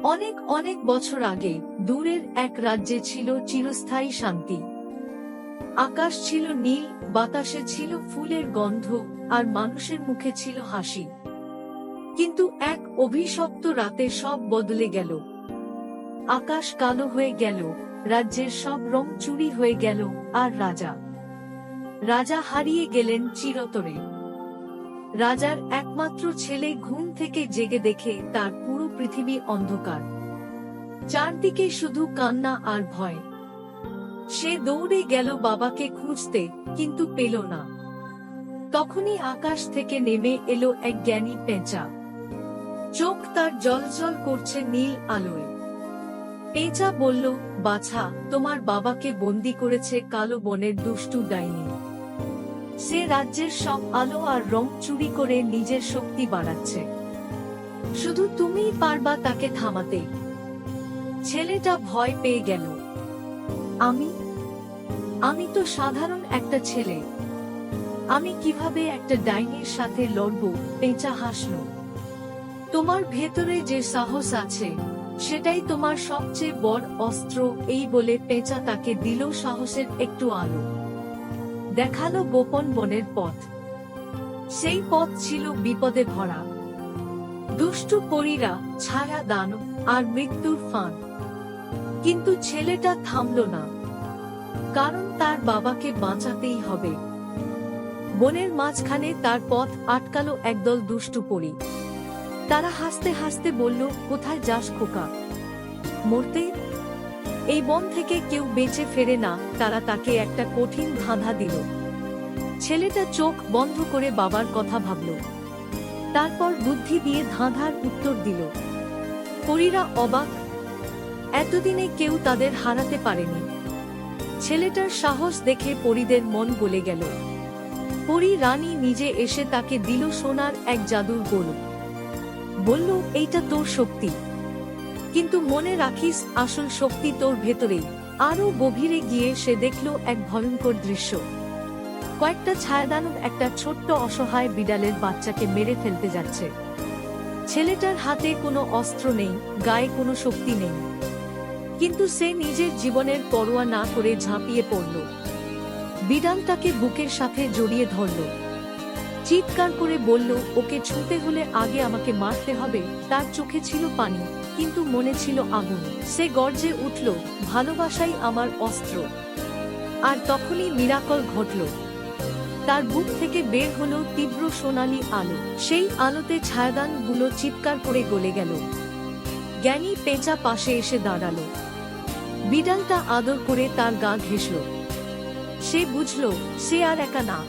অনেক অনেক বছর আগে দূরের এক রাজ্যে ছিল চিরস্থায়ী শান্তি। আকাশ ছিল নীল, বাতাসে ছিল ফুলের গন্ধ, আর মানুষের মুখে ছিল হাসি। কিন্তু এক অভিশপ্ত রাতে সব বদলে গেল। আকাশ কালো হয়ে গেল, রাজ্যের সব রং চুরি হয়ে গেল, আর রাজা হারিয়ে গেলেন চিরতরে। রাজার একমাত্র ছেলে ঘুম থেকে জেগে দেখে তার পুরো পৃথিবী অন্ধকার। চারদিকে শুধু কান্না আর ভয়। সে দৌড়ে গেল বাবাকে খুঁজতে, কিন্তু পেল না। তখনই আকাশ থেকে নেমে এলো এক জ্ঞানী পেঁচা। চোখ তার জ্বলজ্বল করছে নীল আলোয়। পেঁচা বলল, বাছা, তোমার বাবাকে বন্দি করেছে কালো বনের দুষ্টু ডাইনি। সে রাজ্যের সব আলো আর রং চুরি করে নিজের শক্তি বাড়াচ্ছে। শুধু তুমিই পারবা তাকে থামাতে। ছেলেটা ভয় পেয়ে গেল। আমি তো সাধারণ একটা ছেলে। আমি কিভাবে একটা ডাইনির সাথে লড়ব? পেঁচা হাসল। তোমার ভেতরে যে সাহস আছে, সেটাই তোমার সবচেয়ে বড় অস্ত্র। এই বলে পেঁচা তাকে দিল সাহসের একটু আলো। দেখালো গোপন বনের পথ। সেই পথ ছিল বিপদে ভরা। দুষ্টু পরীরা, ছায়া দানব আর মৃত্যুর ফাঁদ। কিন্তু ছেলেটা থামল না, কারণ তার বাবাকে বাঁচাতেই হবে। বনের মাঝখানে তার পথ আটকালো একদল দুষ্টু পরী। তারা হাসতে হাসতে বলল, কোথায় যাস খোকা? মরতে? এই বন থেকে কেউ বেঁচে ফেরে না। তারা তাকে একটা কঠিন ধাঁধা দিল। ছেলেটা চোখ বন্ধ করে বাবার কথা ভাবল, তারপর বুদ্ধি দিয়ে ধাঁধার উত্তর দিল। পরীরা অবাক। এতদিনে কেউ তাদের হারাতে পারেনি। ছেলেটার সাহস দেখে পরীদের মন গলে গেল। পরী রানী নিজে এসে তাকে দিল সোনার এক জাদুর গোলক। বলল, এইটা তোর শক্তি, কিন্তু মনে রাখিস আসল শক্তি তোর ভেতরেই। আরো গভীরে গিয়ে সে দেখল এক ভয়ঙ্কর দৃশ্য। কয়েকটা ছায়াদানব একটা ছোট্ট অসহায় বিড়ালের বাচ্চাকে মেরে ফেলতে যাচ্ছে। ছেলেটার হাতে কোনো অস্ত্র নেই, গায়ে কোনো শক্তি নেই, কিন্তু সে নিজের জীবনের পরোয়া না করে ঝাঁপিয়ে পড়ল। বিড়ালটাকে বুকের সাথে জড়িয়ে ধরল। চিৎকার করে বলল, ওকে ছুঁতে হলে আগে আমাকে মারতে হবে। তার চোখে ছিল পানি, কিন্তু মনে ছিল আগুন। সে গর্জে উঠল, ভালোবাসাই আমার অস্ত্র। আর তখনই মিরাকল ঘটল। তার বুক থেকে বের হলো তীব্র সোনালী আলো। সেই আলোতে ছায়াদানগুলো চিৎকার করে গলে গেল। জ্ঞানী পেঁচা পাশে এসে দাঁড়ালো। বিড়ালটা আদর করে তার গা ঘেঁষল। সে বুঝল, সে আর একা না।